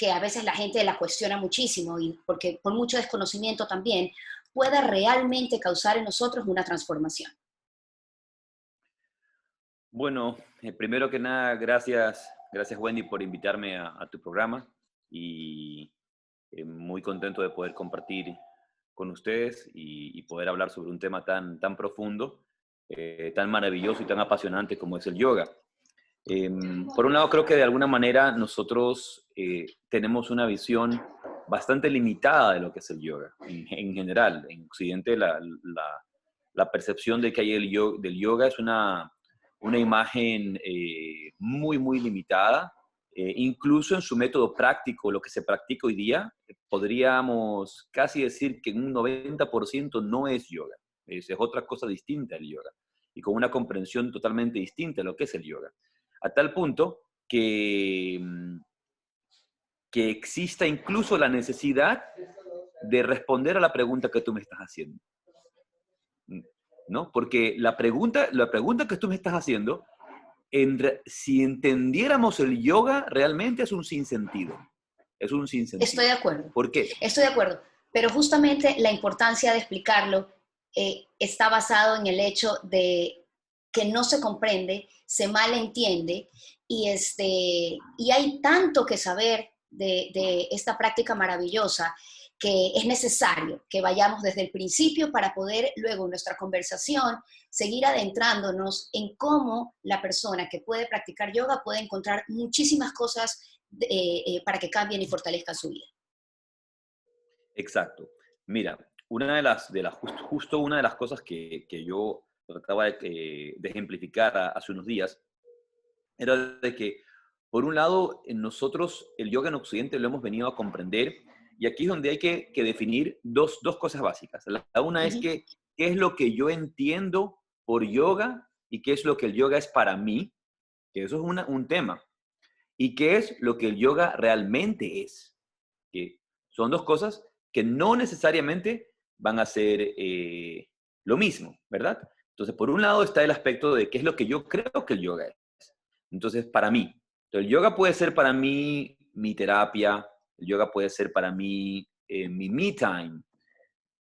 que a veces la gente la cuestiona muchísimo y porque por mucho desconocimiento también, pueda realmente causar en nosotros una transformación. Bueno, primero que nada, gracias Wendy por invitarme a tu programa y muy contento de poder compartir con ustedes y poder hablar sobre un tema tan profundo, tan maravilloso y tan apasionante como es el yoga. Por un lado, creo que de alguna manera nosotros tenemos una visión bastante limitada de lo que es el yoga. En general, en Occidente la percepción de que hay del yoga es una imagen muy limitada. Incluso en su método práctico, lo que se practica hoy día, podríamos casi decir que en un 90% no es yoga. Es otra cosa distinta al yoga y con una comprensión totalmente distinta de lo que es el yoga. A tal punto que exista incluso la necesidad de responder a la pregunta que tú me estás haciendo. ¿No? Porque la pregunta que tú me estás haciendo, si entendiéramos el yoga, realmente es un sinsentido. Es un Estoy sinsentido. de acuerdo, ¿Por qué? estoy de acuerdo, pero justamente la importancia de explicarlo está basado en el hecho de que no se comprende, se malentiende y hay tanto que saber de esta práctica maravillosa que es necesario que vayamos desde el principio para poder luego en nuestra conversación seguir adentrándonos en cómo la persona que puede practicar yoga puede encontrar muchísimas cosas para que cambien y fortalezcan su vida. Exacto. Mira, justo una de las cosas que yo trataba de ejemplificar hace unos días era de que, por un lado, en nosotros el yoga en Occidente lo hemos venido a comprender y aquí es donde hay que definir dos cosas básicas. La una es Ujú. que, ¿qué es lo que yo entiendo por yoga y qué es lo que el yoga es para mí? Que eso es un tema. ¿Y qué es lo que el yoga realmente es? Que son dos cosas que no necesariamente van a ser lo mismo, ¿verdad? Entonces, por un lado está el aspecto de qué es lo que yo creo que el yoga es. Entonces, para mí, entonces, el yoga puede ser para mí mi terapia, el yoga puede ser para mí mi me time,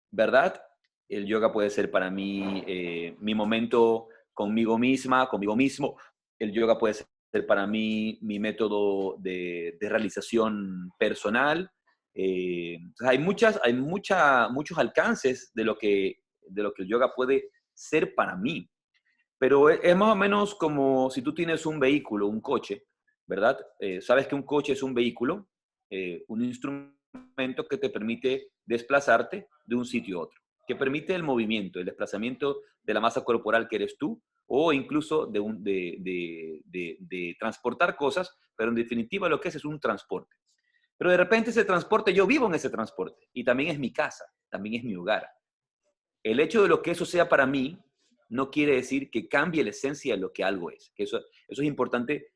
¿verdad? El yoga puede ser para mí mi momento conmigo misma, conmigo mismo. El yoga puede ser para mí mi método de realización personal. Entonces muchos alcances de lo que el yoga puede ser para mí. Pero es más o menos como si tú tienes un vehículo, un coche, ¿verdad? Sabes que un coche es un vehículo, un instrumento que te permite desplazarte de un sitio a otro, que permite el movimiento, el desplazamiento de la masa corporal que eres tú, o incluso de transportar cosas, pero en definitiva lo que es un transporte. Pero de repente ese transporte, yo vivo en ese transporte, y también es mi casa, también es mi hogar. El hecho de lo que eso sea para mí no quiere decir que cambie la esencia de lo que algo es. Que eso es importante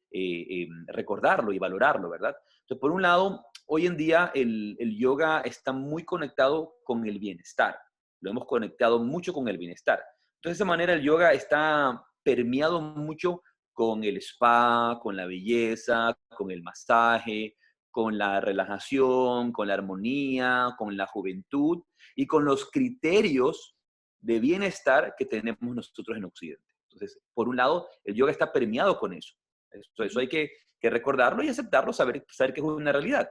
recordarlo y valorarlo, ¿verdad? Entonces, por un lado, hoy en día el yoga está muy conectado con el bienestar. Lo hemos conectado mucho con el bienestar. Entonces, de esa manera, el yoga está permeado mucho con el spa, con la belleza, con el masaje, con la relajación, con la armonía, con la juventud y con los criterios de bienestar que tenemos nosotros en Occidente. Entonces, por un lado, el yoga está permeado con eso. Eso hay que recordarlo y aceptarlo, saber que es una realidad,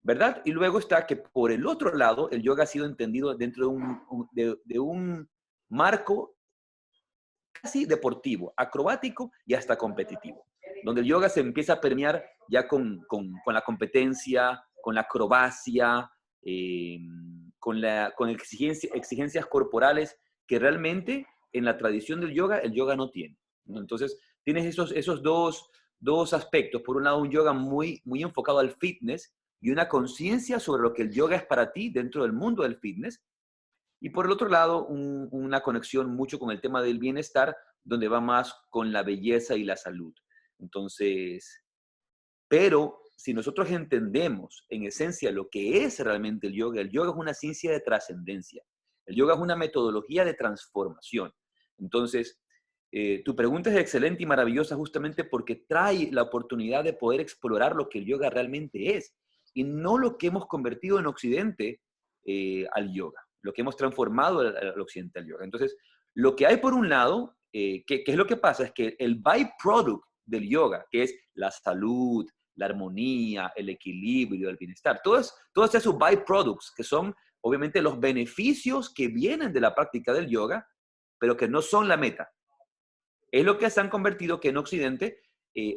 ¿verdad? Y luego está que por el otro lado, el yoga ha sido entendido dentro de un marco casi deportivo, acrobático y hasta competitivo, donde el yoga se empieza a permear ya con la competencia, con la acrobacia, eh, con exigencias corporales que realmente en la tradición del yoga, el yoga no tiene, ¿no? Entonces, tienes esos dos aspectos. Por un lado, un yoga muy enfocado al fitness y una conciencia sobre lo que el yoga es para ti dentro del mundo del fitness, y por el otro lado, una conexión mucho con el tema del bienestar, donde va más con la belleza y la salud. Entonces, pero si nosotros entendemos en esencia lo que es realmente el yoga es una ciencia de trascendencia. El yoga es una metodología de transformación. Entonces, tu pregunta es excelente y maravillosa justamente porque trae la oportunidad de poder explorar lo que el yoga realmente es. y no lo que hemos convertido en Occidente al yoga, lo que hemos transformado al Occidente al yoga. Entonces, lo que hay por un lado, ¿qué es lo que pasa? Es que el byproduct del yoga, que es la salud, la armonía, el equilibrio, el bienestar, todos esos byproducts, que son obviamente los beneficios que vienen de la práctica del yoga, pero que no son la meta. Es lo que se han convertido que en Occidente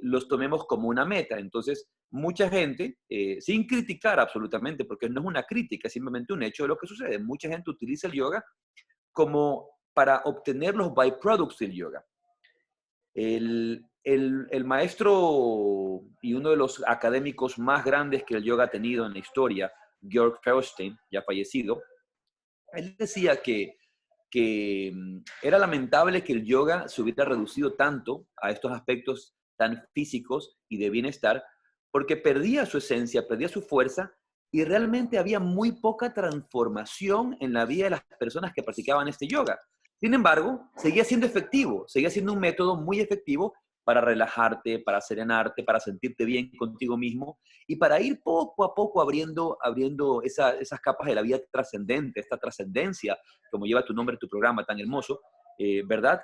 los tomemos como una meta. Entonces, mucha gente, sin criticar absolutamente, porque no es una crítica, es simplemente un hecho de lo que sucede. Mucha gente utiliza el yoga como para obtener los byproducts del yoga. El maestro y uno de los académicos más grandes que el yoga ha tenido en la historia, Georg Feuerstein, ya fallecido, él decía que era lamentable que el yoga se hubiera reducido tanto a estos aspectos tan físicos y de bienestar, porque perdía su esencia, perdía su fuerza, y realmente había muy poca transformación en la vida de las personas que practicaban este yoga. Sin embargo, seguía siendo efectivo, seguía siendo un método muy efectivo para relajarte, para serenarte, para sentirte bien contigo mismo y para ir poco a poco abriendo esas capas de la vida trascendente, esta trascendencia, como lleva tu nombre, tu programa tan hermoso, ¿verdad?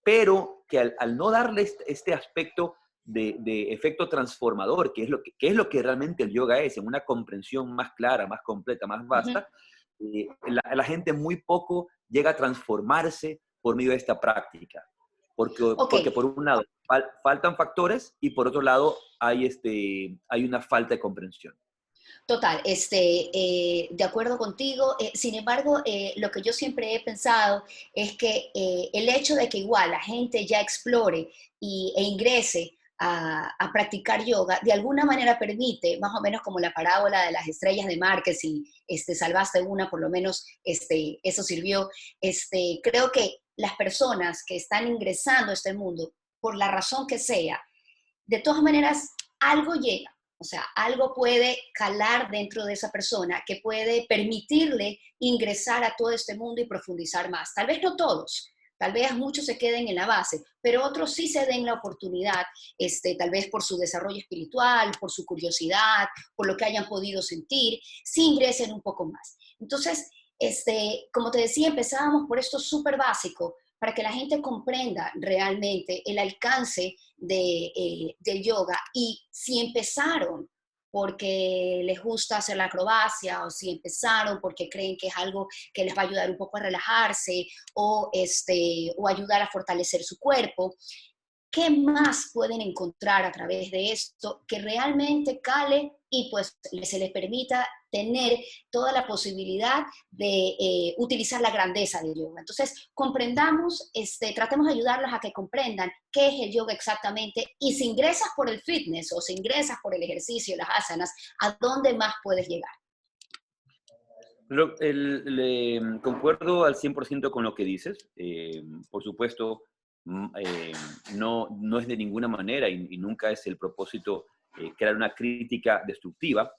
Pero que al no darle este aspecto de efecto transformador, que es lo que realmente el yoga es, en una comprensión más clara, más completa, más vasta, la gente muy poco llega a transformarse por medio de esta práctica. Porque Ok, por un lado faltan factores y por otro lado hay una falta de comprensión. total, de acuerdo contigo. Sin embargo, lo que yo siempre he pensado es que el hecho de que igual la gente ya explore e ingrese a practicar yoga, de alguna manera permite, más o menos como la parábola de las estrellas de mar, que si salvaste una, por lo menos eso sirvió. Creo que las personas que están ingresando a este mundo, por la razón que sea, de todas maneras, algo llega. O sea, algo puede calar dentro de esa persona que puede permitirle ingresar a todo este mundo y profundizar más. Tal vez no todos, tal vez muchos se queden en la base, pero otros sí se den la oportunidad, tal vez por su desarrollo espiritual, por su curiosidad, por lo que hayan podido sentir, sí ingresen un poco más. Entonces, como te decía, empezábamos por esto súper básico, para que la gente comprenda realmente el alcance del yoga, y si empezaron porque les gusta hacer la acrobacia, o si empezaron porque creen que es algo que les va a ayudar un poco a relajarse, o ayudar a fortalecer su cuerpo, ¿qué más pueden encontrar a través de esto que realmente cale y pues se les permita tener toda la posibilidad de utilizar la grandeza del yoga? Entonces, comprendamos, tratemos de ayudarlos a que comprendan qué es el yoga exactamente, y si ingresas por el fitness o si ingresas por el ejercicio, las asanas, ¿a dónde más puedes llegar? Concuerdo al 100% con lo que dices. Por supuesto, no es de ninguna manera y nunca es el propósito crear una crítica destructiva,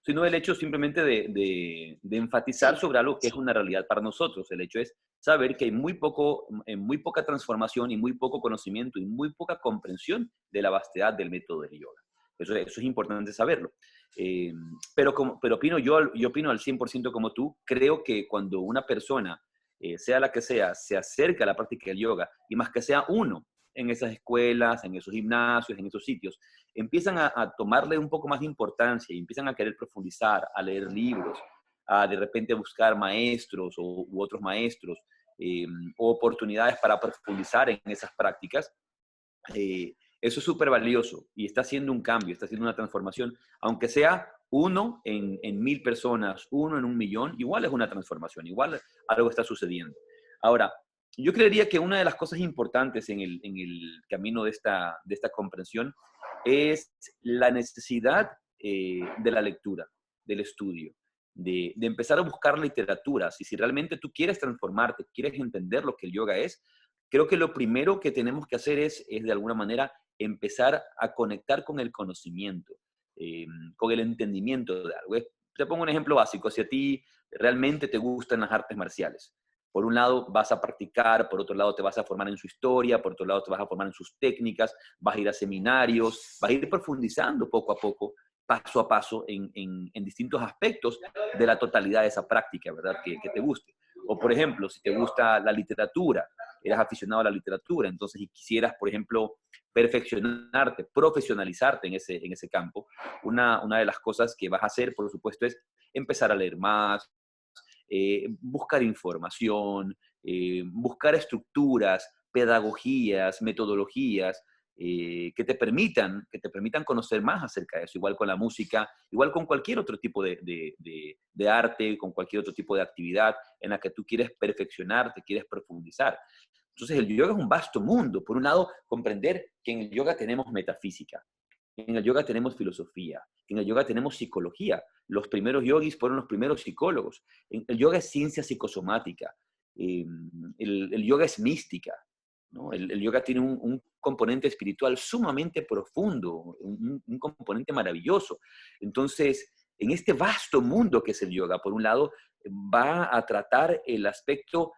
sino el hecho simplemente de enfatizar Sí, sobre algo que es una realidad para nosotros. El hecho es saber que hay muy poca transformación y muy poco conocimiento y muy poca comprensión de la vastedad del método del yoga. Eso es importante saberlo. Eh, pero yo opino al 100% como tú. Creo que cuando una persona, sea la que sea, se acerca a la práctica del yoga, y más que sea uno en esas escuelas, en esos gimnasios, en esos sitios, empiezan a tomarle un poco más de importancia y empiezan a querer profundizar, a leer libros, a de repente buscar maestros u otros maestros, eh, o oportunidades para profundizar en esas prácticas. Eso es súper valioso y está haciendo un cambio, está haciendo una transformación, aunque sea uno en 1000 personas, uno en 1 millón, igual es una transformación, igual algo está sucediendo. Ahora, yo creería que una de las cosas importantes en el camino de esta comprensión es la necesidad de la lectura, del estudio, de empezar a buscar literaturas. Y si realmente tú quieres transformarte, quieres entender lo que el yoga es, creo que lo primero que tenemos que hacer es de alguna manera empezar a conectar con el conocimiento, con el entendimiento de algo. Te pongo un ejemplo básico. Si a ti realmente te gustan las artes marciales, por un lado vas a practicar, por otro lado te vas a formar en su historia, por otro lado te vas a formar en sus técnicas, vas a ir a seminarios, vas a ir profundizando poco a poco, paso a paso en distintos aspectos de la totalidad de esa práctica, ¿verdad? Que te guste. O, por ejemplo, si te gusta la literatura, eres aficionado a la literatura, entonces, y quisieras, por ejemplo, perfeccionarte, profesionalizarte en ese campo, una de las cosas que vas a hacer, por supuesto, es empezar a leer más, buscar información, buscar estructuras, pedagogías, metodologías, que te permitan conocer más acerca de eso, igual con la música, igual con cualquier otro tipo de arte, con cualquier otro tipo de actividad en la que tú quieres perfeccionarte, quieres profundizar. Entonces el yoga es un vasto mundo. Por un lado, comprender que en el yoga tenemos metafísica, en el yoga tenemos filosofía, en el yoga tenemos psicología. Los primeros yogis fueron los primeros psicólogos. El yoga es ciencia psicosomática. El yoga es mística, ¿no? El yoga tiene un componente espiritual sumamente profundo, un componente maravilloso. Entonces, en este vasto mundo que es el yoga, por un lado, va a tratar el aspecto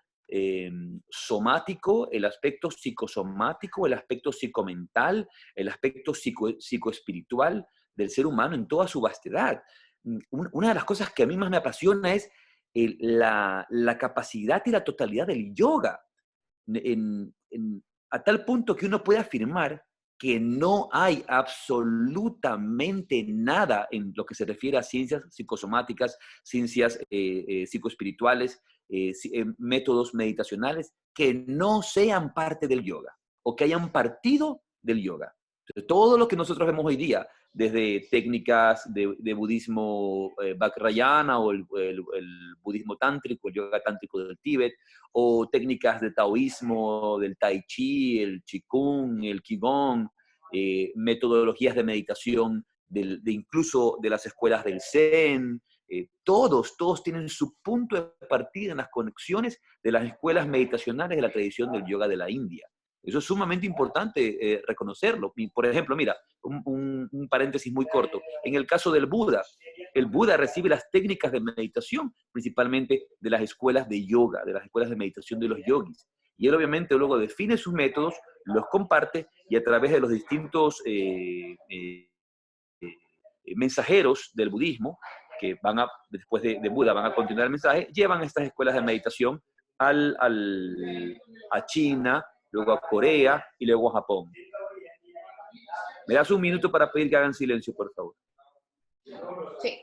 somático, el aspecto psicosomático, el aspecto psicomental, el aspecto psicoespiritual del ser humano en toda su vastedad. Una de las cosas que a mí más me apasiona es la capacidad y la totalidad del yoga, a tal punto que uno puede afirmar que no hay absolutamente nada en lo que se refiere a ciencias psicosomáticas, ciencias psicoespirituales, métodos meditacionales, que no sean parte del yoga o que hayan partido del yoga. Entonces, todo lo que nosotros vemos hoy día, desde técnicas de budismo Vajrayana o el budismo tántrico, el yoga tántrico del Tíbet, o técnicas de taoísmo, del tai chi, el qigong, el qigong, metodologías de meditación incluso de las escuelas del Zen. Todos tienen su punto de partida en las conexiones de las escuelas meditacionales de la tradición del yoga de la India. Eso es sumamente importante reconocerlo. Y, por ejemplo, mira, un paréntesis muy corto. En el caso del Buda, el Buda recibe las técnicas de meditación, principalmente de las escuelas de yoga, de las escuelas de meditación de los yogis. Y él obviamente luego define sus métodos, los comparte y a través de los distintos mensajeros del budismo, que después de Buda van a continuar el mensaje, llevan estas escuelas de meditación a China, luego a Corea y luego a Japón. ¿Me das un minuto para pedir que hagan silencio, por favor? Sí.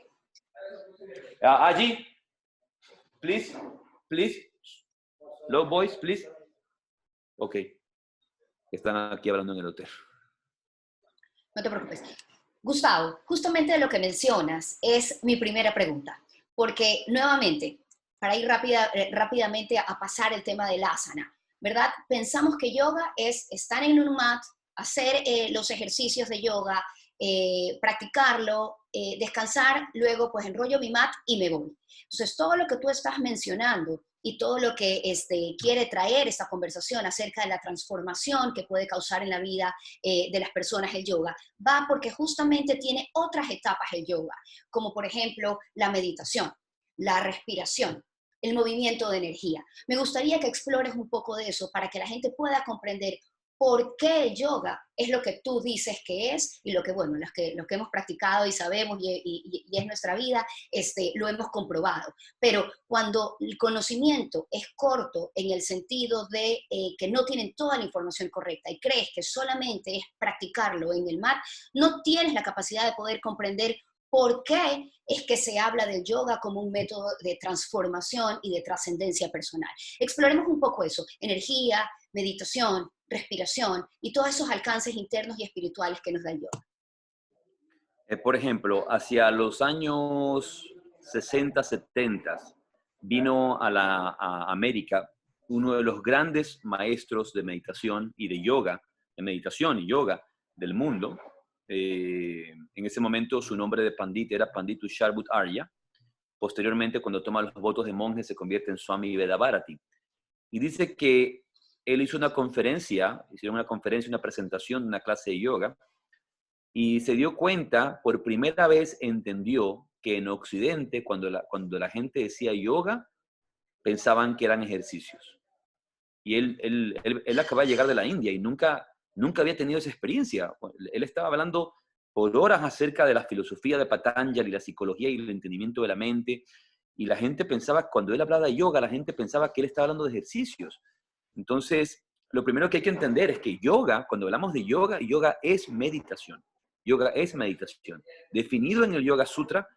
Allí, please, low voice, please. Ok, están aquí hablando en el hotel. No te preocupes. Gustavo, justamente de lo que mencionas es mi primera pregunta, porque nuevamente, para ir rápidamente a pasar el tema del asana, ¿verdad? Pensamos que yoga es estar en un mat, hacer los ejercicios de yoga, practicarlo, descansar, luego pues enrollo mi mat y me voy. Entonces, todo lo que tú estás mencionando y todo lo que quiere traer esta conversación acerca de la transformación que puede causar en la vida de las personas el yoga, va porque justamente tiene otras etapas el yoga, como por ejemplo la meditación, la respiración, el movimiento de energía. Me gustaría que explores un poco de eso para que la gente pueda comprender por qué el yoga es lo que tú dices que es y lo que, bueno, los que hemos practicado y sabemos y es nuestra vida, lo hemos comprobado. Pero cuando el conocimiento es corto en el sentido de que no tienen toda la información correcta y crees que solamente es practicarlo en el mat, no tienes la capacidad de poder comprender por qué es que se habla del yoga como un método de transformación y de trascendencia personal. Exploremos un poco eso, energía, meditación, respiración y todos esos alcances internos y espirituales que nos da el yoga. Por ejemplo, hacia los años 60, 70, vino a América uno de los grandes maestros de meditación y de yoga, de meditación y yoga del mundo. En ese momento su nombre de Pandit era Pandit Tushar Arya. Posteriormente, cuando toma los votos de monje, se convierte en Swami Vedabharati. Y dice que él hizo una conferencia, una presentación, una clase de yoga, y se dio cuenta, por primera vez entendió que en Occidente, cuando la gente decía yoga, pensaban que eran ejercicios. Y él acaba de llegar de la India y nunca había tenido esa experiencia. Él estaba hablando por horas acerca de la filosofía de Patanjali, la psicología y el entendimiento de la mente, y la gente pensaba, cuando él hablaba de yoga, la gente pensaba que él estaba hablando de ejercicios. Entonces, lo primero que hay que entender es que yoga, cuando hablamos de yoga, yoga es meditación. Yoga es meditación. Definido en el Yoga Sutra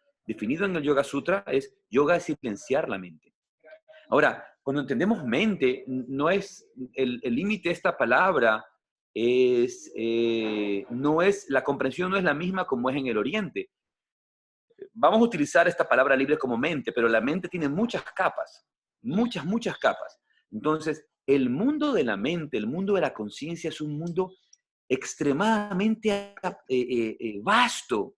es yoga es silenciar la mente. Ahora, cuando entendemos mente, no es el límite de esta palabra, no es, la comprensión no es la misma como es en el Oriente. Vamos a utilizar esta palabra libre como mente, pero la mente tiene muchas capas, muchas capas. Entonces, el mundo de la mente, el mundo de la conciencia es un mundo extremadamente vasto,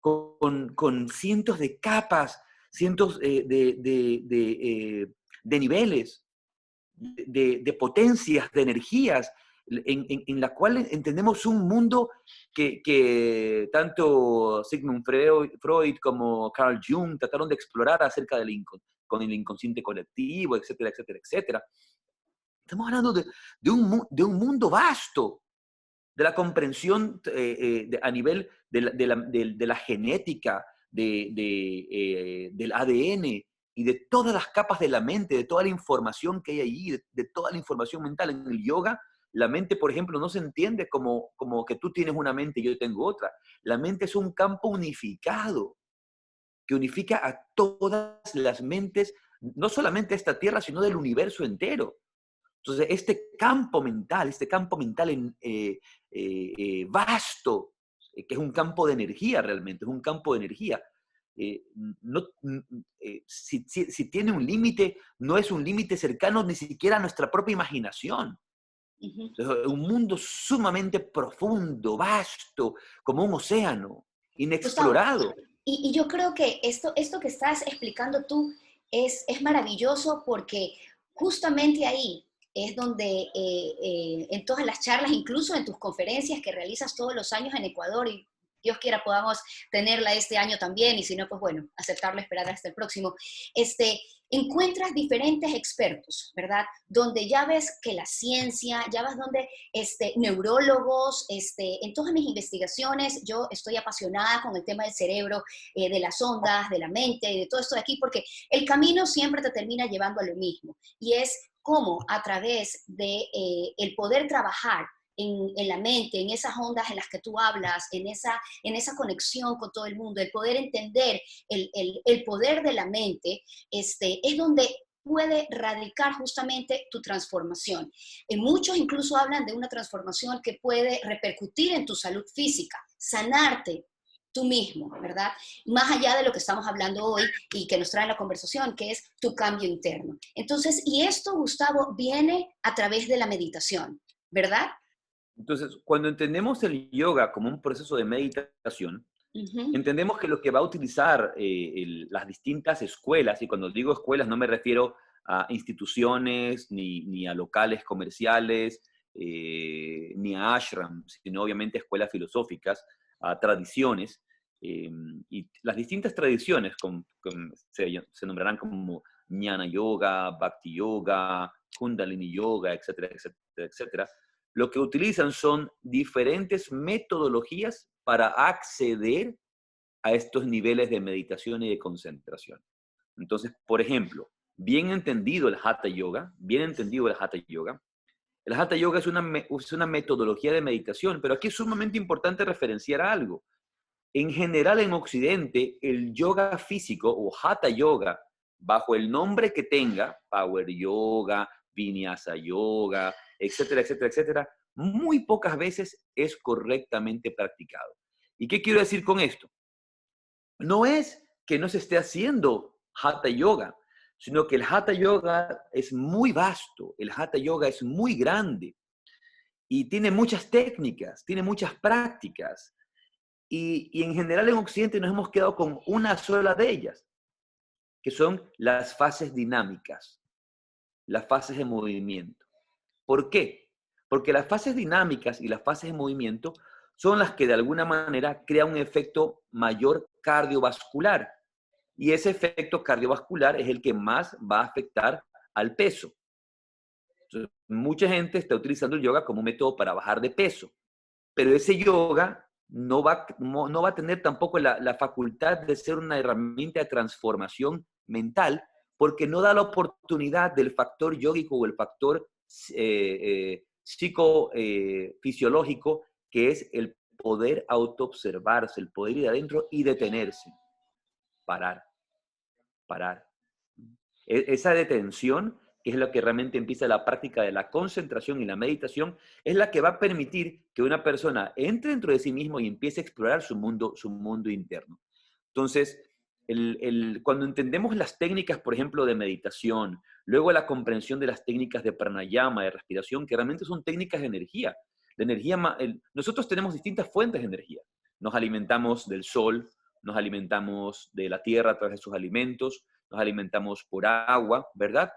con cientos de capas, cientos de niveles, de potencias, de energías, en la cual entendemos un mundo que tanto Sigmund Freud como Carl Jung trataron de explorar acerca con el inconsciente colectivo, etcétera, etcétera, etcétera. Estamos hablando de un mundo vasto, de la comprensión a nivel de la genética, del ADN y de todas las capas de la mente, de toda la información que hay ahí, de toda la información mental. En el yoga, la mente, por ejemplo, no se entiende como que tú tienes una mente y yo tengo otra. La mente es un campo unificado que unifica a todas las mentes, no solamente de esta tierra, sino del universo entero. Entonces, este campo mental vasto, que es un campo de energía realmente, es un campo de energía, no, si tiene un límite, no es un límite cercano ni siquiera a nuestra propia imaginación. Entonces, es un mundo sumamente profundo, vasto, como un océano, Gustavo, inexplorado. y yo creo que esto que estás explicando tú es maravilloso porque justamente ahí es donde en todas las charlas, incluso en tus conferencias que realizas todos los años en Ecuador, y Dios quiera podamos tenerla este año también, y si no, pues bueno, aceptarlo, esperar hasta el próximo, encuentras diferentes expertos, ¿verdad? Donde ya ves que la ciencia, ya ves donde neurólogos, en todas mis investigaciones, yo estoy apasionada con el tema del cerebro, de las ondas, de la mente, y de todo esto de aquí, porque el camino siempre te termina llevando a lo mismo, y es cómo a través de el poder trabajar en la mente, en esas ondas en las que tú hablas, en esa conexión con todo el mundo, el poder entender el poder de la mente, es donde puede radicar justamente tu transformación. Muchos incluso hablan de una transformación que puede repercutir en tu salud física, sanarte tú mismo, ¿verdad? Más allá de lo que estamos hablando hoy y que nos trae la conversación, que es tu cambio interno. Entonces, y esto, Gustavo, viene a través de la meditación, ¿verdad? Entonces, cuando entendemos el yoga como un proceso de meditación, Ujú. entendemos que lo que va a utilizar las distintas escuelas, y cuando digo escuelas no me refiero a instituciones, ni a locales comerciales, ni a ashrams, sino obviamente escuelas filosóficas, a tradiciones, y las distintas tradiciones se nombrarán como Jnana Yoga, Bhakti Yoga, Kundalini Yoga, etcétera, etcétera, etcétera. Lo que utilizan son diferentes metodologías para acceder a estos niveles de meditación y de concentración. Entonces, por ejemplo, bien entendido el Hatha Yoga, el Hatha Yoga es una metodología de meditación, pero aquí es sumamente importante referenciar algo. En general, en Occidente, el yoga físico o Hatha Yoga, bajo el nombre que tenga, Power Yoga, Vinyasa Yoga, etcétera, etcétera, etcétera, muy pocas veces es correctamente practicado. ¿Y qué quiero decir con esto? No es que no se esté haciendo Hatha Yoga, sino que el Hatha Yoga es muy vasto, el Hatha Yoga es muy grande y tiene muchas técnicas, tiene muchas prácticas. Y en general en Occidente nos hemos quedado con una sola de ellas, que son las fases dinámicas, las fases de movimiento. ¿Por qué? Porque las fases dinámicas y las fases de movimiento son las que de alguna manera crean un efecto mayor cardiovascular. Y ese efecto cardiovascular es el que más va a afectar al peso. Entonces, mucha gente está utilizando el yoga como un método para bajar de peso, pero ese yoga no va a tener tampoco la facultad de ser una herramienta de transformación mental, porque no da la oportunidad del factor yógico o el factor psicofisiológico, que es el poder autoobservarse, el poder ir adentro y detenerse, parar, parar. Esa detención, que es lo que realmente empieza la práctica de la concentración y la meditación, es la que va a permitir que una persona entre dentro de sí mismo y empiece a explorar su mundo interno. Entonces, cuando entendemos las técnicas, por ejemplo, de meditación, luego la comprensión de las técnicas de pranayama, de respiración, que realmente son técnicas de energía. Nosotros tenemos distintas fuentes de energía. Nos alimentamos del sol, nos alimentamos de la tierra a través de sus alimentos, nos alimentamos por agua, ¿verdad?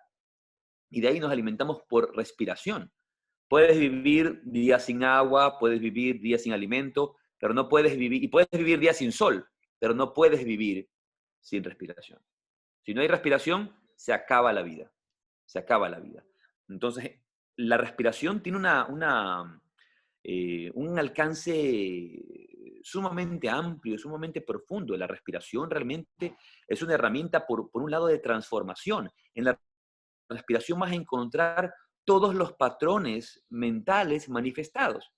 Y de ahí nos alimentamos por respiración. Puedes vivir días sin agua, puedes vivir días sin alimento, pero no puedes vivir, y puedes vivir días sin sol, pero no puedes vivir sin respiración. Si no hay respiración, se acaba la vida. Se acaba la vida. Entonces, la respiración tiene un alcance sumamente amplio, sumamente profundo. La respiración realmente es una herramienta, por un lado, de transformación. En la respiración vas a encontrar todos los patrones mentales manifestados.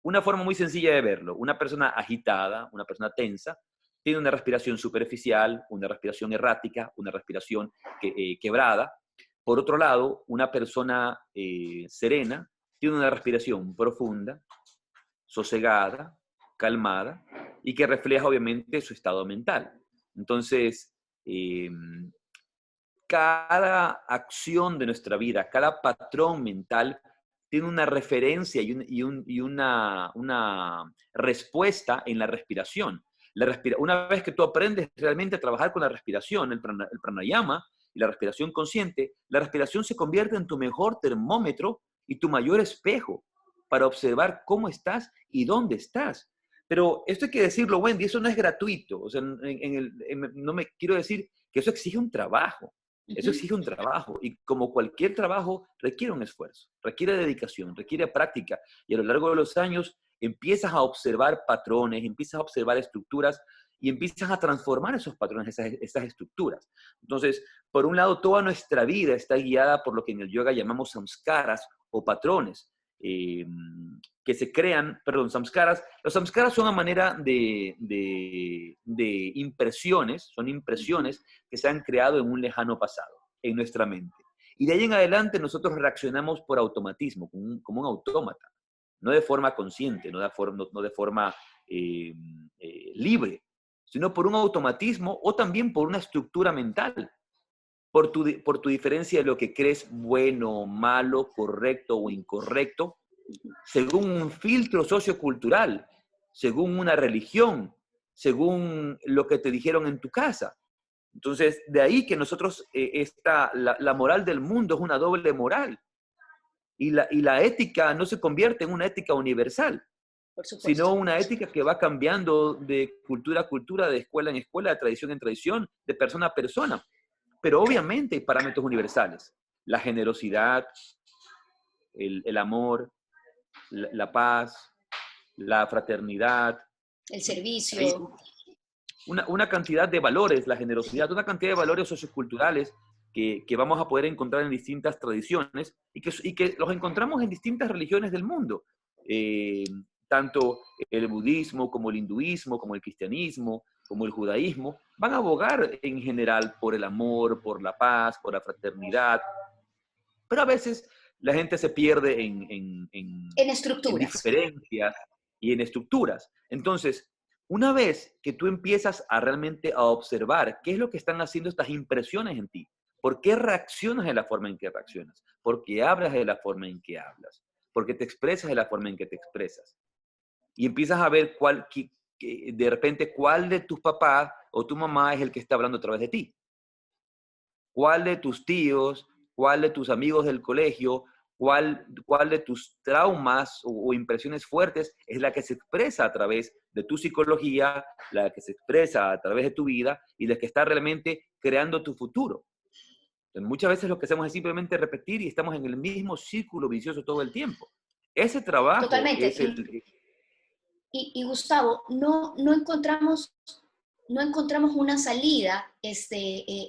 Una forma muy sencilla de verlo: una persona agitada, una persona tensa, tiene una respiración superficial, una respiración errática, una respiración quebrada. Por otro lado, una persona serena tiene una respiración profunda, sosegada, calmada, y que refleja obviamente su estado mental. Entonces, cada acción de nuestra vida, cada patrón mental tiene una referencia y una respuesta en la respiración. Una vez que tú aprendes realmente a trabajar con la respiración, el pranayama y la respiración consciente, la respiración se convierte en tu mejor termómetro y tu mayor espejo para observar cómo estás y dónde estás. Pero esto hay que decirlo, Wendy, eso no es gratuito. O sea, no me quiero decir que eso exige un trabajo. Eso exige un trabajo, y como cualquier trabajo requiere un esfuerzo, requiere dedicación, requiere práctica, y a lo largo de los años empiezas a observar patrones, empiezas a observar estructuras y empiezas a transformar esos patrones, esas estructuras. Entonces, por un lado, toda nuestra vida está guiada por lo que en el yoga llamamos samskaras o patrones, que se crean, perdón, samskaras. Los samskaras son una manera de impresiones, son impresiones que se han creado en un lejano pasado, en nuestra mente. Y de ahí en adelante nosotros reaccionamos por automatismo, como un autómata, no de forma consciente, no de forma libre, sino por un automatismo o también por una estructura mental, por tu diferencia de lo que crees bueno, malo, correcto o incorrecto, según un filtro sociocultural, según una religión, según lo que te dijeron en tu casa. Entonces, de ahí que nosotros, la moral del mundo es una doble moral. Y la ética no se convierte en una ética universal, Por supuesto. sino una ética que va cambiando de cultura a cultura, de escuela en escuela, de tradición en tradición, de persona a persona. Pero obviamente hay parámetros universales: la generosidad, el amor, la paz, la fraternidad. El Hay servicio. una cantidad de valores, la generosidad, una cantidad de valores socioculturales que vamos a poder encontrar en distintas tradiciones y que los encontramos en distintas religiones del mundo. Tanto el budismo como el hinduismo, como el cristianismo, como el judaísmo, van a abogar en general por el amor, por la paz, por la fraternidad, pero a veces la gente se pierde En en estructuras. diferencias y en estructuras. Entonces, una vez que tú empiezas a realmente a observar qué es lo que están haciendo estas impresiones en ti, por qué reaccionas de la forma en que reaccionas, por qué hablas de la forma en que hablas, por qué te expresas de la forma en que te expresas, y empiezas a ver de repente cuál de tus papás o tu mamá es el que está hablando a través de ti, cuál de tus tíos, cuál de tus amigos del colegio, cuál de tus traumas o impresiones fuertes es la que se expresa a través de tu psicología, la que se expresa a través de tu vida y la que está realmente creando tu futuro. Entonces, muchas veces lo que hacemos es simplemente repetir y estamos en el mismo círculo vicioso todo el tiempo. Ese trabajo Totalmente. es y Gustavo, no encontramos una salida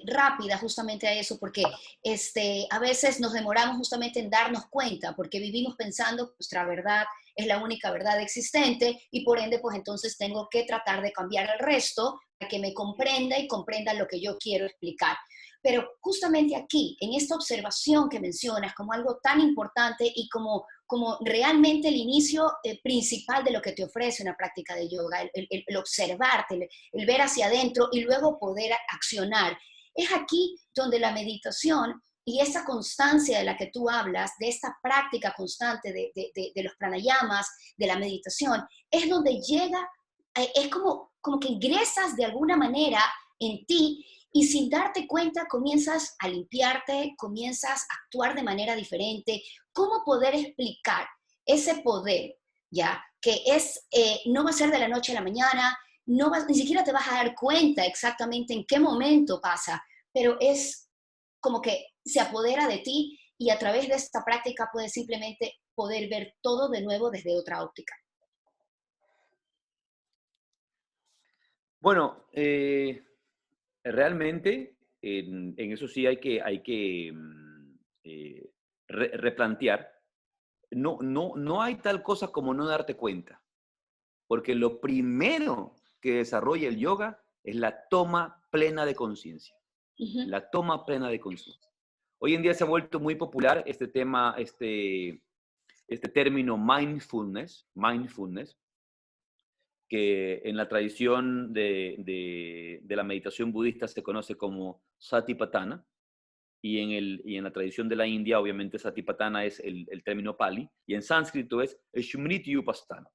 rápida justamente a eso, porque a veces nos demoramos justamente en darnos cuenta, porque vivimos pensando que nuestra verdad es la única verdad existente y por ende, pues entonces tengo que tratar de cambiar al resto para que me comprenda y comprenda lo que yo quiero explicar. Pero justamente aquí, en esta observación que mencionas como algo tan importante y como realmente el inicio principal de lo que te ofrece una práctica de yoga, el observarte, el ver hacia adentro y luego poder accionar. Es aquí donde la meditación y esa constancia de la que tú hablas, de esta práctica constante de los pranayamas, de la meditación, es donde llega, es como que ingresas de alguna manera en ti y sin darte cuenta comienzas a limpiarte, comienzas a actuar de manera diferente. ¿Cómo poder explicar ese poder, ya? Que no va a ser de la noche a la mañana, ni siquiera te vas a dar cuenta exactamente en qué momento pasa, pero es como que se apodera de ti y a través de esta práctica puedes simplemente poder ver todo de nuevo desde otra óptica. Bueno, realmente en eso sí hay que replantear. No hay tal cosa como no darte cuenta, porque lo primero que desarrolla el yoga es la toma plena de conciencia, Uh -huh. la toma plena de conciencia. Hoy en día se ha vuelto muy popular este tema, este término mindfulness, que en la tradición de la meditación budista se conoce como satipatthana, y en la tradición de la India, obviamente, satipatthana es el término pali, y en sánscrito es smriti upasthana.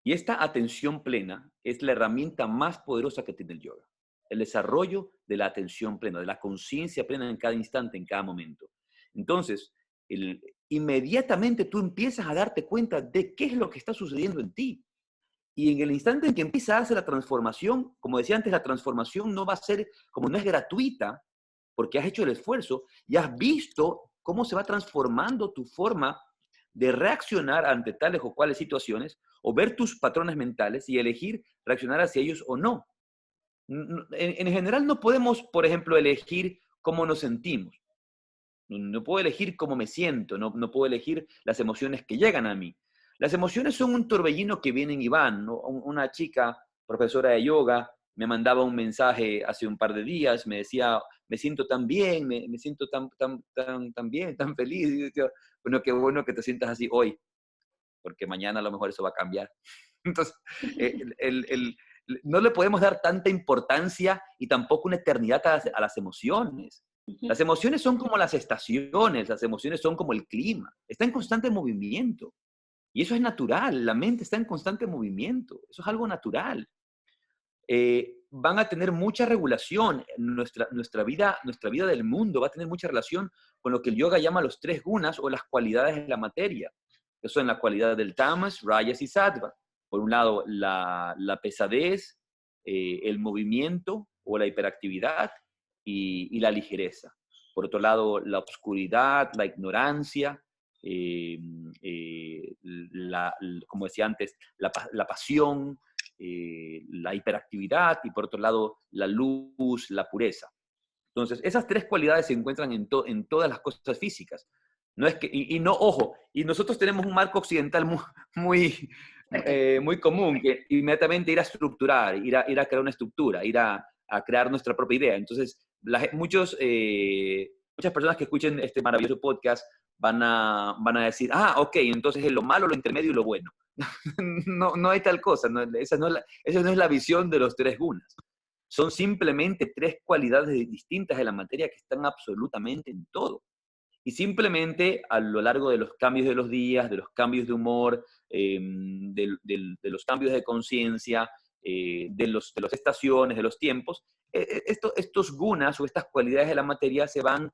Y esta atención plena es la herramienta más poderosa que tiene el yoga. El desarrollo de la atención plena, de la conciencia plena en cada instante, en cada momento. Entonces, inmediatamente tú empiezas a darte cuenta de qué es lo que está sucediendo en ti. Y en el instante en que empieza a darse la transformación, como decía antes, la transformación no va a ser, como no es gratuita, porque has hecho el esfuerzo y has visto cómo se va transformando tu forma de reaccionar ante tales o cuales situaciones, o ver tus patrones mentales y elegir reaccionar hacia ellos o no. En general no podemos, por ejemplo, elegir cómo nos sentimos. No puedo elegir cómo me siento, no puedo elegir las emociones que llegan a mí. Las emociones son un torbellino que vienen y van, ¿no? Una chica, profesora de yoga, me mandaba un mensaje hace un par de días, me decía, me siento tan bien, me siento tan bien, tan feliz. Y yo, bueno, qué bueno que te sientas así hoy, porque mañana a lo mejor eso va a cambiar. Entonces, no le podemos dar tanta importancia y tampoco una eternidad a las emociones. Las emociones son como las estaciones, las emociones son como el clima, está en constante movimiento. Y eso es natural, la mente está en constante movimiento, eso es algo natural. Van a tener mucha regulación, nuestra vida del mundo va a tener mucha relación con lo que el yoga llama los tres gunas o las cualidades de la materia, que son la cualidad del tamas, rajas y sattva. Por un lado, la pesadez, el movimiento o la hiperactividad y la ligereza. Por otro lado, la oscuridad, la ignorancia, como decía antes, la pasión, la hiperactividad y por otro lado la luz, la pureza. Entonces, esas tres cualidades se encuentran en todas las cosas físicas. No es que, y no, ojo, y nosotros tenemos un marco occidental muy, muy común, que inmediatamente ir a estructurar, ir a crear una estructura, a crear nuestra propia idea. Entonces, muchas personas que escuchen este maravilloso podcast van a decir, ok, entonces es lo malo, lo intermedio y lo bueno. No hay tal cosa, esa no es la visión de los tres gunas. Son simplemente tres cualidades distintas de la materia que están absolutamente en todo. Y simplemente a lo largo de los cambios de los días, de los cambios de humor, de los cambios de conciencia, de las estaciones, de los tiempos, estos gunas o estas cualidades de la materia se van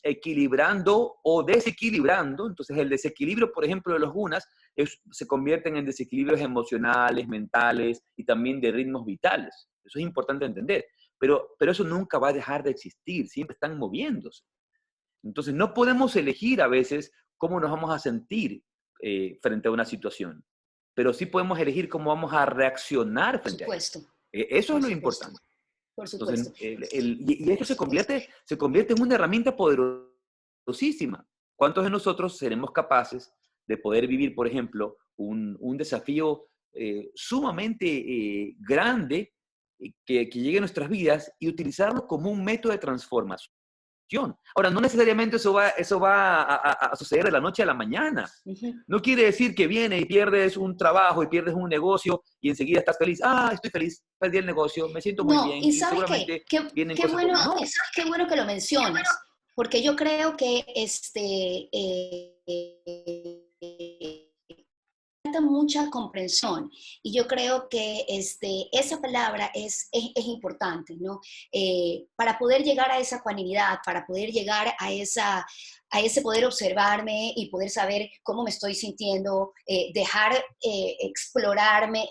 equilibrando o desequilibrando. Entonces el desequilibrio, por ejemplo, de los gunas se convierten en desequilibrios emocionales, mentales y también de ritmos vitales. Eso es importante entender. Pero eso nunca va a dejar de existir, siempre están moviéndose. Entonces no podemos elegir a veces cómo nos vamos a sentir frente a una situación. pero sí podemos elegir cómo vamos a reaccionar Por frente a eso. supuesto, Eso por es lo supuesto, importante. por Entonces, supuesto. y esto se convierte en una herramienta poderosísima. ¿Cuántos de nosotros seremos capaces de poder vivir, por ejemplo, un desafío sumamente grande que llegue a nuestras vidas y utilizarlo como un método de transformación? Ahora, no necesariamente eso va a suceder de la noche a la mañana. Ujú. No quiere decir que viene y pierdes un trabajo y pierdes un negocio y enseguida estás feliz. Ah, estoy feliz, perdí el negocio, me siento muy No, bien y y ¿sabes qué? seguramente vienen Qué cosas. bueno, No, qué bueno que lo mencionas, porque yo creo que falta mucha comprensión y yo creo que esa palabra es importante, ¿no? Para poder llegar a esa cualidad, para poder llegar a ese poder observarme y poder saber cómo me estoy sintiendo, dejar explorarme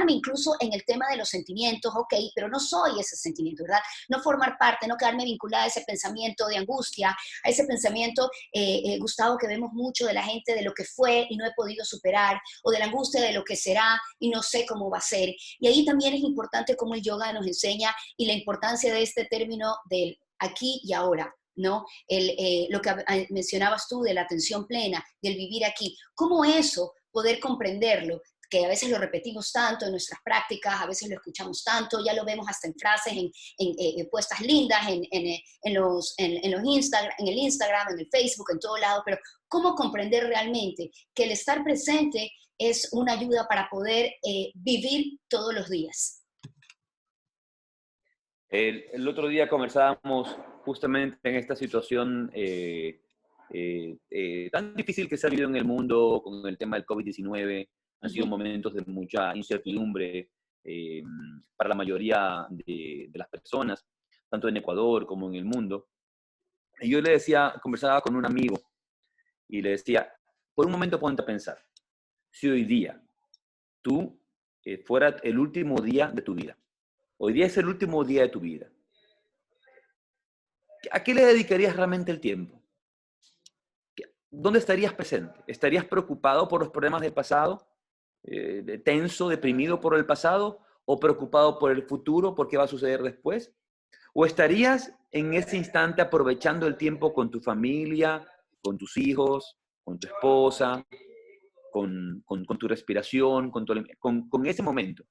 incluso en el tema de los sentimientos, ok, pero no soy ese sentimiento, ¿verdad? No formar parte, no quedarme vinculada a ese pensamiento de angustia, a ese pensamiento, Gustavo, que vemos mucho de la gente de lo que fue y no he podido superar, o de la angustia de lo que será y no sé cómo va a ser. Y ahí también es importante cómo el yoga nos enseña y la importancia de este término del aquí y ahora, ¿no? Lo que mencionabas tú de la atención plena, del vivir aquí. ¿Cómo eso, poder comprenderlo? Que a veces lo repetimos tanto en nuestras prácticas, a veces lo escuchamos tanto, ya lo vemos hasta en frases, puestas lindas, en el Instagram, en el Facebook, en todo lado, pero ¿cómo comprender realmente que el estar presente es una ayuda para poder vivir todos los días? el otro día conversábamos justamente en esta situación tan difícil que se ha vivido en el mundo con el tema del COVID-19. Han sido Ujú. momentos de mucha incertidumbre eh, para la mayoría de las personas, tanto en Ecuador como en el mundo. Y yo le decía, conversaba con un amigo y le decía, por un momento ponte a pensar, si hoy día tú fuera el último día de tu vida, hoy día es el último día de tu vida, ¿a qué le dedicarías realmente el tiempo? ¿Dónde estarías presente? ¿Estarías preocupado por los problemas del pasado? ¿Tenso, deprimido por el pasado? ¿O preocupado por el futuro, por qué va a suceder después? ¿O estarías en ese instante aprovechando el tiempo con tu familia, con tus hijos, con tu esposa, con tu respiración, con ese momento?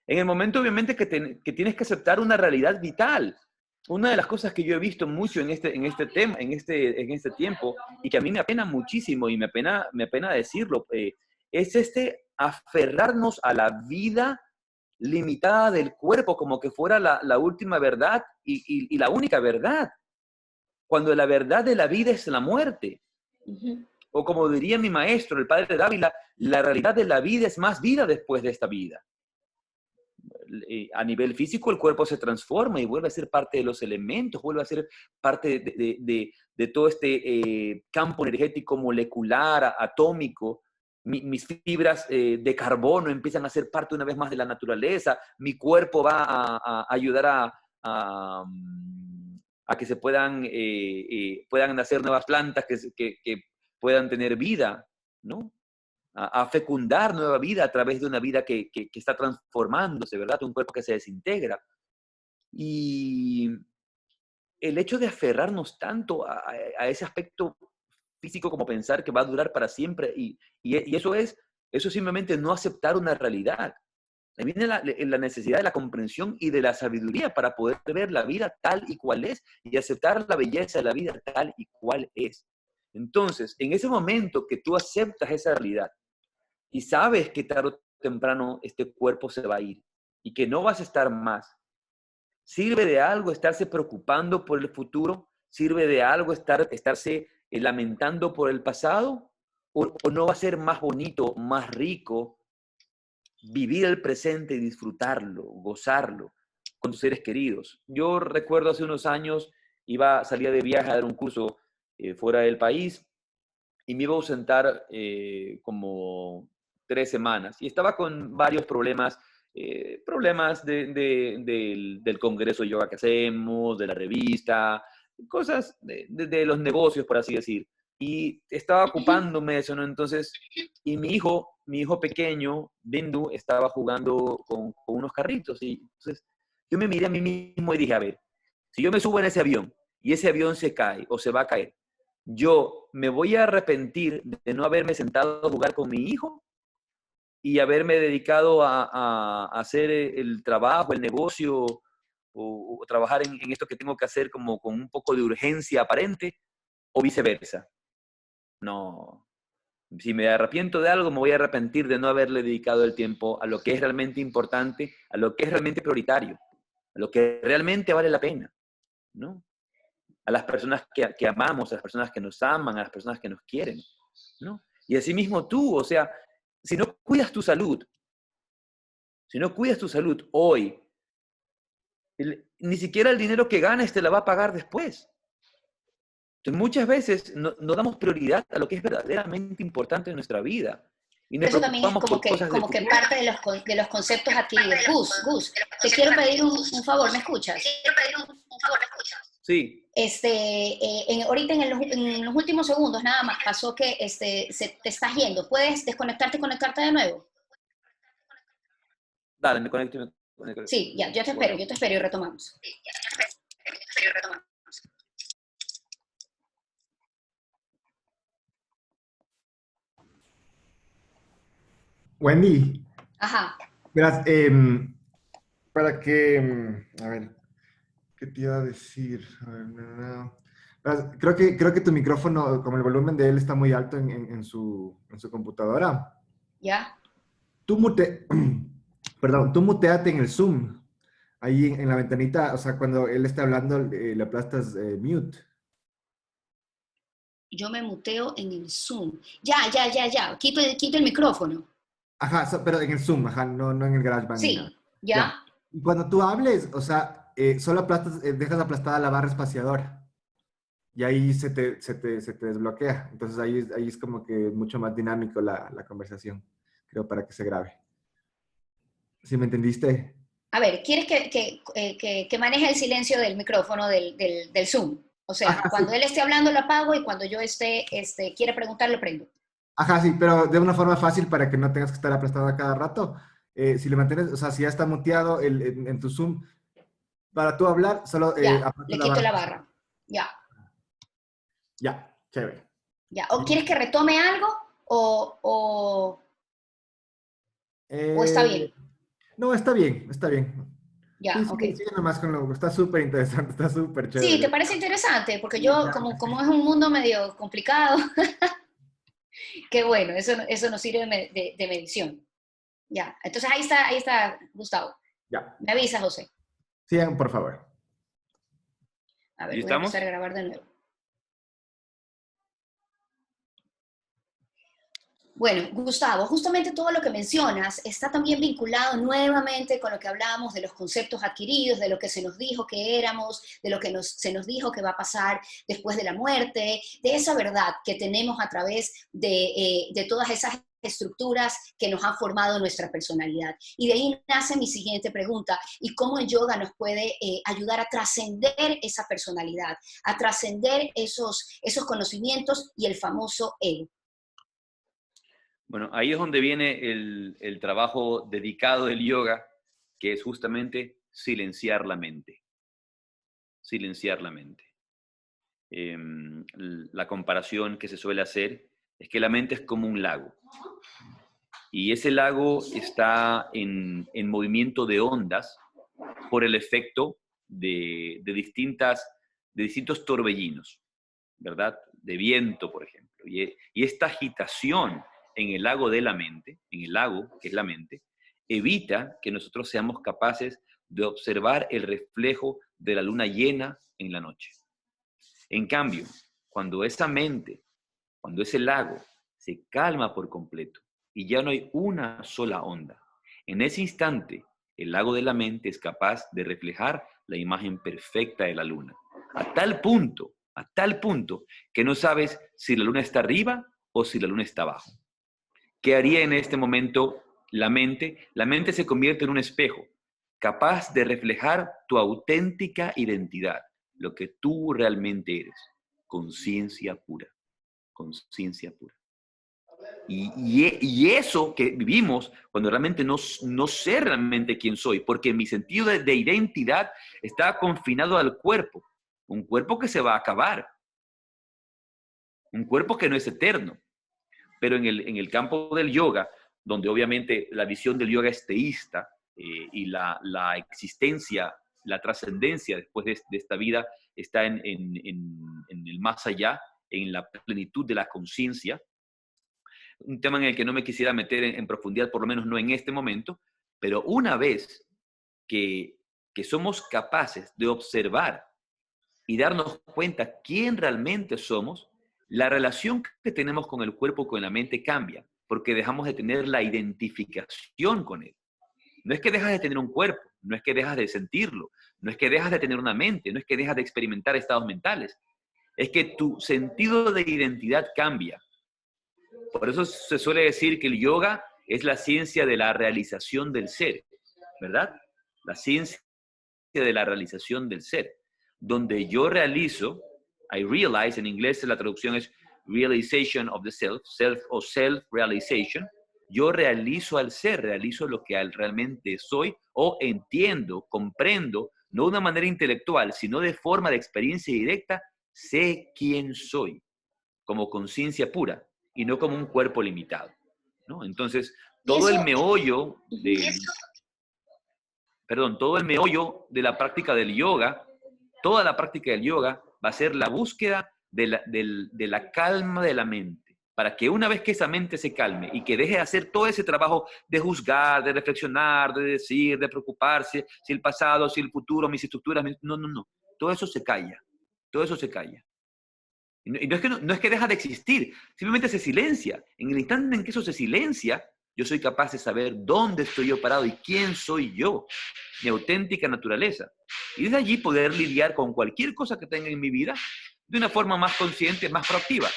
En el momento, obviamente, que tienes que aceptar una realidad vital. Una de las cosas que yo he visto mucho en este tema, en este tiempo, y que a mí me apena muchísimo y me apena decirlo, es aferrarnos a la vida limitada del cuerpo como que fuera la última verdad y la única verdad, cuando la verdad de la vida es la muerte. Ujú. O como diría mi maestro, el padre Dávila, la realidad de la vida es más vida después de esta vida. A nivel físico el cuerpo se transforma y vuelve a ser parte de los elementos, vuelve a ser parte de todo este campo energético molecular, atómico. Mis fibras de carbono empiezan a ser parte una vez más de la naturaleza, mi cuerpo va a ayudar a que se puedan nacer nuevas plantas que puedan tener vida, ¿no? A fecundar nueva vida a través de una vida que está transformándose, ¿verdad? Un cuerpo que se desintegra. Y el hecho de aferrarnos tanto a ese aspecto físico como pensar que va a durar para siempre, y eso es simplemente no aceptar una realidad. Ahí viene la necesidad de la comprensión y de la sabiduría para poder ver la vida tal y cual es y aceptar la belleza de la vida tal y cual es. Entonces, en ese momento que tú aceptas esa realidad, y sabes que tarde o temprano este cuerpo se va a ir y que no vas a estar más, ¿sirve de algo estarse preocupando por el futuro? ¿Sirve de algo estarse lamentando por el pasado? ¿O no va a ser más bonito, más rico vivir el presente y disfrutarlo, gozarlo con tus seres queridos? Yo recuerdo hace unos años, salía de viaje a dar un curso fuera del país y me iba a ausentar como 3 semanas. Y estaba con varios problemas, problemas del congreso de yoga que hacemos, de la revista, cosas de los negocios, por así decir. Y estaba ocupándome de eso, ¿no? Entonces, y mi hijo mi hijo pequeño, Bindu, estaba jugando con unos carritos. Y entonces yo me miré a mí mismo y dije, a ver, si yo me subo en ese avión y ese avión se cae o se va a caer, ¿yo me voy a arrepentir de no haberme sentado a jugar con mi hijo y haberme dedicado a hacer el trabajo, el negocio o trabajar en esto que tengo que hacer como con un poco de urgencia aparente o viceversa? No. Si me arrepiento de algo, me voy a arrepentir de no haberle dedicado el tiempo a lo que es realmente importante, a lo que es realmente prioritario, a lo que realmente vale la pena, ¿no? A las personas que amamos, a las personas que nos aman, a las personas que nos quieren, ¿no? Y asimismo tú, o sea, si no cuidas tu salud, si no cuidas tu salud hoy, ni siquiera el dinero que ganes te la va a pagar después. Entonces, muchas veces no damos prioridad a lo que es verdaderamente importante en nuestra vida. Y nos Eso también es preocupamos por cosas del como que futuro. parte de los conceptos adquiridos. Gus, te quiero pedir un favor, ¿me escuchas? Sí, Ahorita en los últimos segundos nada más pasó que te estás yendo. ¿Puedes desconectarte y conectarte de nuevo? dale, me conecto. Me conecto. Sí, ya, Bueno, yo te espero y retomamos. Wendy, Ajá, verás, para que, a ver, ¿qué te iba a decir? A ver, verás, creo que tu micrófono, como el volumen de él está muy alto en su computadora. ya. Tú perdón, tú muteate en el Zoom, ahí en la ventanita, o sea, cuando él está hablando, le aplastas mute. Yo me muteo en el Zoom. Ya. Quito el micrófono. Ajá, pero en el Zoom, ajá, no en el GarageBand ni nada. Sí, ya. Ya. Y cuando tú hables, o sea, solo aplastas, dejas aplastada la barra espaciadora. Y ahí se te desbloquea. Entonces ahí es como que mucho más dinámico la conversación, creo, para que se grabe. ¿Sí me entendiste? A ver, ¿quieres que maneje el silencio del micrófono del Zoom? O sea, Ajá, cuando sí. él esté hablando lo apago y cuando yo quiere preguntar lo prendo. Ajá, sí, pero de una forma fácil para que no tengas que estar aplastado a cada rato. Si le mantienes, o sea, si ya está muteado en tu Zoom, para tú hablar, solo Ya, aplastas le la quito barra. la barra. Ya, Ya, chévere. ya. ¿O quieres que retome algo o está Eh, bien? no, está bien, está bien. Sí, Ya, ok. sigue nomás con lo, está súper interesante, está súper Sí, ¿te chévere. parece interesante? Porque Sí, yo, claro que como sí. es un mundo medio complicado, qué bueno, eso nos sirve de medición. Ya, entonces ahí está, Gustavo. Ya, Me avisa, José. sigan, por favor. A ver, ¿y voy a empezar a estamos? grabar de nuevo. Bueno, Gustavo, justamente todo lo que mencionas está también vinculado nuevamente con lo que hablábamos de los conceptos adquiridos, de lo que se nos dijo que éramos, de lo que se nos dijo que va a pasar después de la muerte, de esa verdad que tenemos a través de todas esas estructuras que nos han formado nuestra personalidad. Y de ahí nace mi siguiente pregunta, ¿y cómo el yoga nos puede ayudar a trascender esa personalidad, a trascender esos conocimientos y el famoso ego? Bueno, ahí es donde viene el trabajo dedicado del yoga, que es justamente silenciar la mente. Silenciar la mente. La comparación que se suele hacer es que la mente es como un lago. Y ese lago está en movimiento de ondas por el efecto de distintos torbellinos, ¿verdad? De viento, por ejemplo. Y esta agitación en el lago de la mente, en el lago que es la mente, evita que nosotros seamos capaces de observar el reflejo de la luna llena en la noche. En cambio, cuando esa mente, cuando ese lago se calma por completo y ya no hay una sola onda, en ese instante el lago de la mente es capaz de reflejar la imagen perfecta de la luna. A tal punto que no sabes si la luna está arriba o si la luna está abajo. ¿Qué haría en este momento la mente? La mente se convierte en un espejo, capaz de reflejar tu auténtica identidad, lo que tú realmente eres, conciencia pura, conciencia pura. Y eso que vivimos cuando realmente no sé realmente quién soy, porque mi sentido de identidad está confinado al cuerpo, un cuerpo que se va a acabar, un cuerpo que no es eterno. Pero en el campo del yoga, donde obviamente la visión del yoga es teísta y la existencia, la trascendencia después de esta vida está en el más allá, en la plenitud de la conciencia, un tema en el que no me quisiera meter en profundidad, por lo menos no en este momento, pero una vez que somos capaces de observar y darnos cuenta quién realmente somos, la relación que tenemos con el cuerpo, con la mente cambia, porque dejamos de tener la identificación con él. No es que dejas de tener un cuerpo, no es que dejas de sentirlo, no es que dejas de tener una mente, no es que dejas de experimentar estados mentales, es que tu sentido de identidad cambia. Por eso se suele decir que el yoga es la ciencia de la realización del ser, ¿verdad? La ciencia de la realización del ser, donde yo realizo, I realize, en inglés la traducción es realization of the self, self o self-realization. Yo realizo al ser, realizo lo que realmente soy o entiendo, comprendo, no de una manera intelectual, sino de forma de experiencia directa, sé quién soy, como conciencia pura y no como un cuerpo limitado, ¿no? Entonces, Y todo el eso, meollo todo el meollo de la práctica del yoga, toda la práctica del yoga va a ser la búsqueda de la calma de la mente, para que una vez que esa mente se calme y que deje de hacer todo ese trabajo de juzgar, de reflexionar, de decir, de preocuparse, si el pasado, si el futuro, mis estructuras, no, todo eso se calla, todo eso se calla. Y no es que deja de existir, simplemente se silencia. En el instante en que eso se silencia, yo soy capaz de saber dónde estoy yo parado y quién soy yo, mi auténtica naturaleza. Y desde allí poder lidiar con cualquier cosa que tenga en mi vida de una forma más consciente, más proactiva.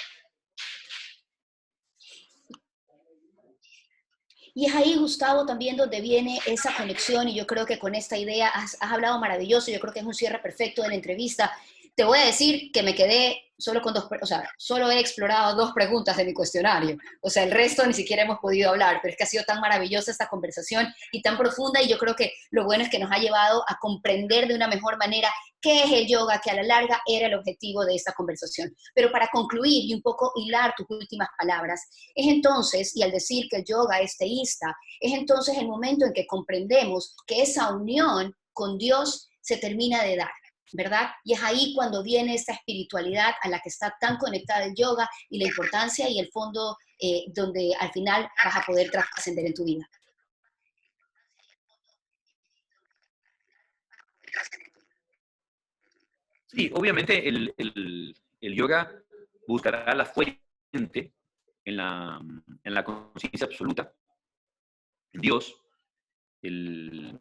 y es ahí, Gustavo, también donde viene esa conexión, y yo creo que con esta idea has hablado maravilloso, yo creo que es un cierre perfecto de la entrevista. Te voy a decir que me quedé solo con o sea, solo he explorado 2 preguntas de mi cuestionario, o sea, el resto ni siquiera hemos podido hablar, pero es que ha sido tan maravillosa esta conversación y tan profunda, y yo creo que lo bueno es que nos ha llevado a comprender de una mejor manera qué es el yoga, que a la larga era el objetivo de esta conversación. Pero para concluir y un poco hilar tus últimas palabras, es entonces, y al decir que el yoga es teísta, es entonces el momento en que comprendemos que esa unión con Dios se termina de dar, ¿verdad? Y es ahí cuando viene esta espiritualidad a la que está tan conectada el yoga y la importancia y el fondo donde al final vas a poder trascender en tu vida. Sí, obviamente el yoga buscará la fuente en la conciencia absoluta, en Dios. El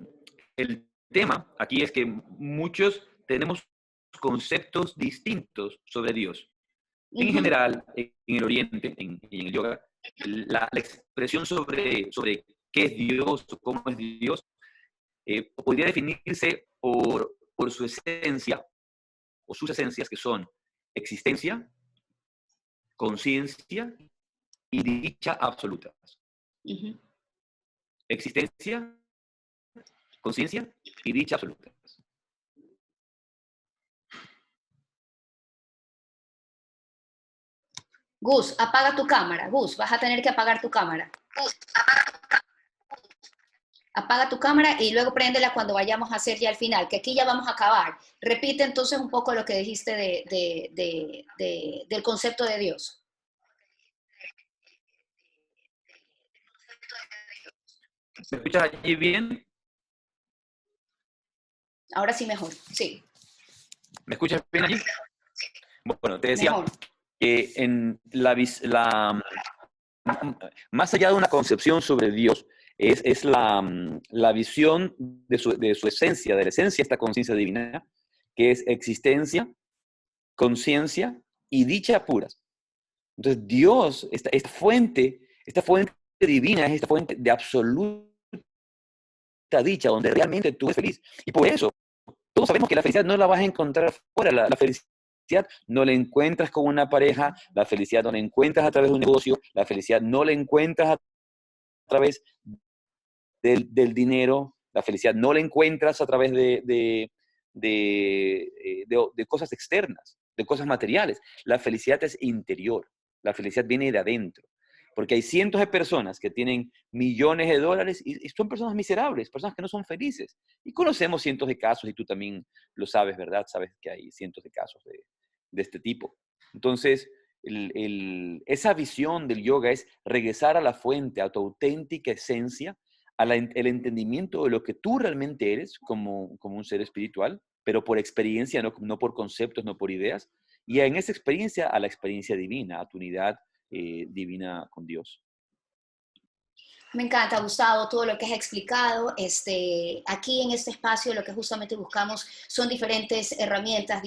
tema aquí es que muchos tenemos conceptos distintos sobre Dios. En general, en el Oriente, en el yoga, la expresión sobre qué es Dios o cómo es Dios podría definirse por su esencia o sus esencias, que son existencia, conciencia y dicha absoluta. Existencia, conciencia y dicha absoluta. Gus, apaga tu cámara. Gus, vas a tener que apagar tu cámara. Apaga tu cámara y luego préndela cuando vayamos a hacer ya el final, que aquí ya vamos a acabar. Repite entonces un poco lo que dijiste del concepto de Dios. ¿Me escuchas allí bien? Ahora sí mejor, sí. ¿Me escuchas bien allí? Bueno, te decía Mejor. que en más allá de una concepción sobre Dios, es la visión de su esencia, de la esencia de esta conciencia divina, que es existencia, conciencia y dicha puras. Entonces, Dios, esta fuente divina, es esta fuente de absoluta dicha, donde realmente tú eres feliz. Y por eso, todos sabemos que la felicidad no la vas a encontrar fuera, la felicidad no la encuentras con una pareja, la felicidad no la encuentras a través de un negocio, la felicidad no la encuentras a través del dinero, la felicidad no la encuentras a través de cosas externas, de cosas materiales. La felicidad es interior, la felicidad viene de adentro. Porque hay cientos de personas que tienen millones de dólares y son personas miserables, personas que no son felices. Y conocemos cientos de casos, y tú también lo sabes, ¿verdad? Sabes que hay cientos de casos de este tipo. Entonces, esa visión del yoga es regresar a la fuente, a tu auténtica esencia, el entendimiento de lo que tú realmente eres como un ser espiritual, pero por experiencia, no por conceptos, no por ideas, y en esa experiencia a la experiencia divina, a tu unidad divina con Dios. Me encanta, Gustavo, todo lo que has explicado. Aquí en este espacio lo que justamente buscamos son diferentes herramientas,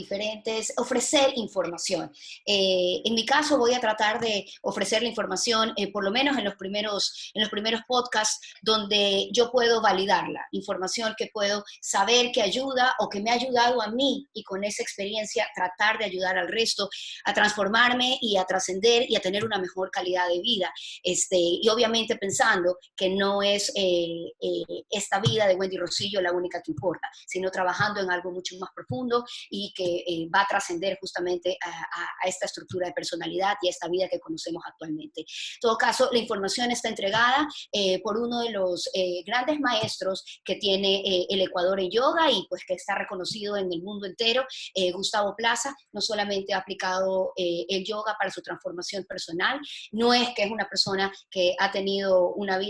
ofrecer información. En mi caso voy a tratar de ofrecer la información, por lo menos en los primeros podcasts, donde yo puedo validarla, información que puedo saber que ayuda o que me ha ayudado a mí y con esa experiencia tratar de ayudar al resto a transformarme y a trascender y a tener una mejor calidad de vida. Y obviamente pensando que no es esta vida de Wendy Rosillo la única que importa, sino trabajando en algo mucho más profundo y que va a trascender justamente a esta estructura de personalidad y a esta vida que conocemos actualmente. En todo caso, la información está entregada por uno de los grandes maestros que tiene el Ecuador en yoga y pues que está reconocido en el mundo entero, Gustavo Plaza. No solamente ha aplicado el yoga para su transformación personal, no es que es una persona que ha tenido una vida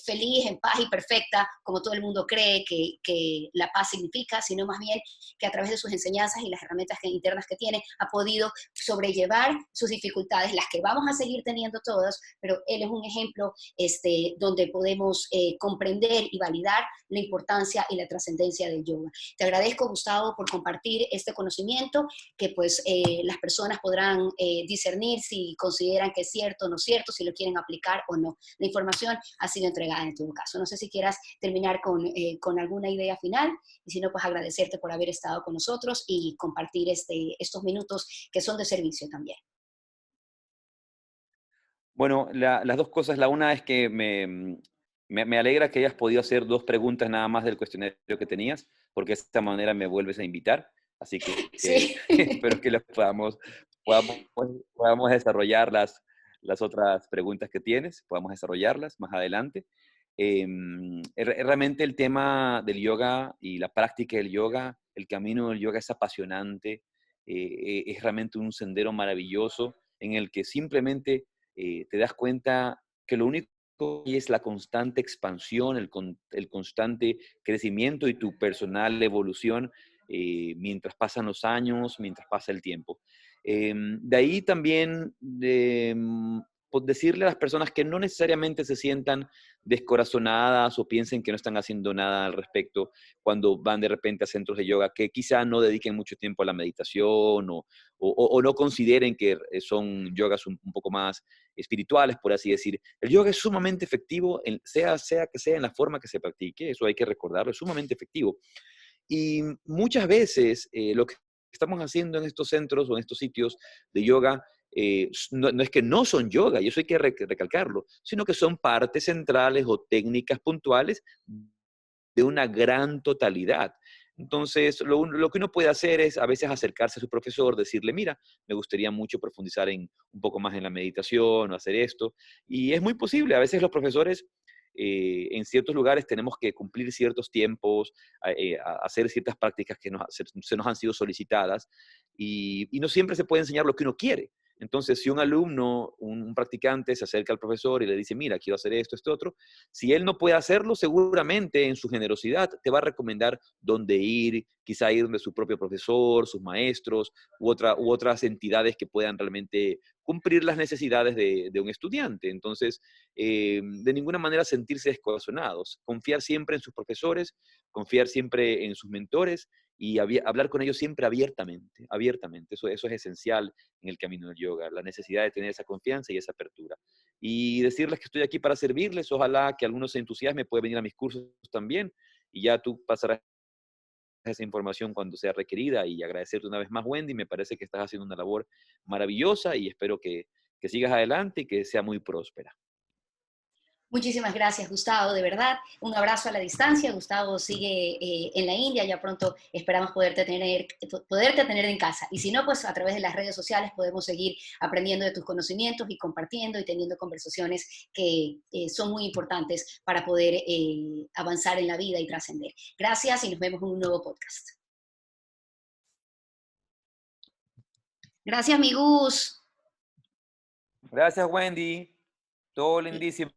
feliz, en paz y perfecta, como todo el mundo cree que la paz significa, sino más bien que a través de sus enseñanzas y las herramientas internas que tiene, ha podido sobrellevar sus dificultades, las que vamos a seguir teniendo todas, pero él es un ejemplo donde podemos comprender y validar la importancia y la trascendencia del yoga. Te agradezco, Gustavo, por compartir este conocimiento que pues las personas podrán discernir si consideran que es cierto o no cierto, si lo quieren aplicar o no. La información ha sido entregada en todo caso. No sé si quieras terminar con alguna idea final y si no, pues agradecerte por haber estado con nosotros y compartir estos minutos que son de servicio también. Bueno, las dos cosas. La una es que me alegra que hayas podido hacer dos preguntas nada más del cuestionario que tenías, porque de esta manera me vuelves a invitar. Así que Sí. espero que podamos, podamos desarrollar las otras preguntas que tienes, podamos desarrollarlas más adelante. Realmente el tema del yoga y la práctica del yoga, el camino del yoga es apasionante, es realmente un sendero maravilloso en el que simplemente te das cuenta que lo único que es la constante expansión, el constante crecimiento y tu personal evolución mientras pasan los años, mientras pasa el tiempo. De ahí también pues decirle a las personas que no necesariamente se sientan descorazonadas o piensen que no están haciendo nada al respecto cuando van de repente a centros de yoga, que quizá no dediquen mucho tiempo a la meditación o no consideren que son yogas un poco más espirituales, por así decir. El yoga es sumamente efectivo, sea que sea en la forma que se practique, eso hay que recordarlo, es sumamente efectivo. Y muchas veces lo que estamos haciendo en estos centros o en estos sitios de yoga no es que no son yoga, y eso hay que recalcarlo, sino que son partes centrales o técnicas puntuales de una gran totalidad. Entonces, lo que uno puede hacer es a veces acercarse a su profesor, decirle, mira, me gustaría mucho profundizar un poco más en la meditación o hacer esto. Y es muy posible, a veces los profesores en ciertos lugares tenemos que cumplir ciertos tiempos, hacer ciertas prácticas que se nos han sido solicitadas y no siempre se puede enseñar lo que uno quiere. Entonces, si un alumno, un practicante se acerca al profesor y le dice, mira, quiero hacer esto, esto, otro, si él no puede hacerlo, seguramente en su generosidad te va a recomendar dónde ir, quizá ir donde su propio profesor, sus maestros u otras entidades que puedan realmente cumplir las necesidades de un estudiante. Entonces, de ninguna manera sentirse descorazonados, confiar siempre en sus profesores, confiar siempre en sus mentores y hablar con ellos siempre abiertamente, abiertamente. Eso es esencial en el camino del yoga, la necesidad de tener esa confianza y esa apertura. Y decirles que estoy aquí para servirles, ojalá que algunos se entusiasmen, puede venir a mis cursos también y ya tú pasarás esa información cuando sea requerida y agradecerte una vez más, Wendy. Me parece que estás haciendo una labor maravillosa y espero que sigas adelante y que sea muy próspera. Muchísimas gracias, Gustavo, de verdad. Un abrazo a la distancia. Gustavo sigue en la India, ya pronto esperamos poderte tener en casa. Y si no, pues a través de las redes sociales podemos seguir aprendiendo de tus conocimientos y compartiendo y teniendo conversaciones que son muy importantes para poder avanzar en la vida y trascender. Gracias y nos vemos en un nuevo podcast. Gracias, mi Gus. Gracias, Wendy. Todo lindísimo.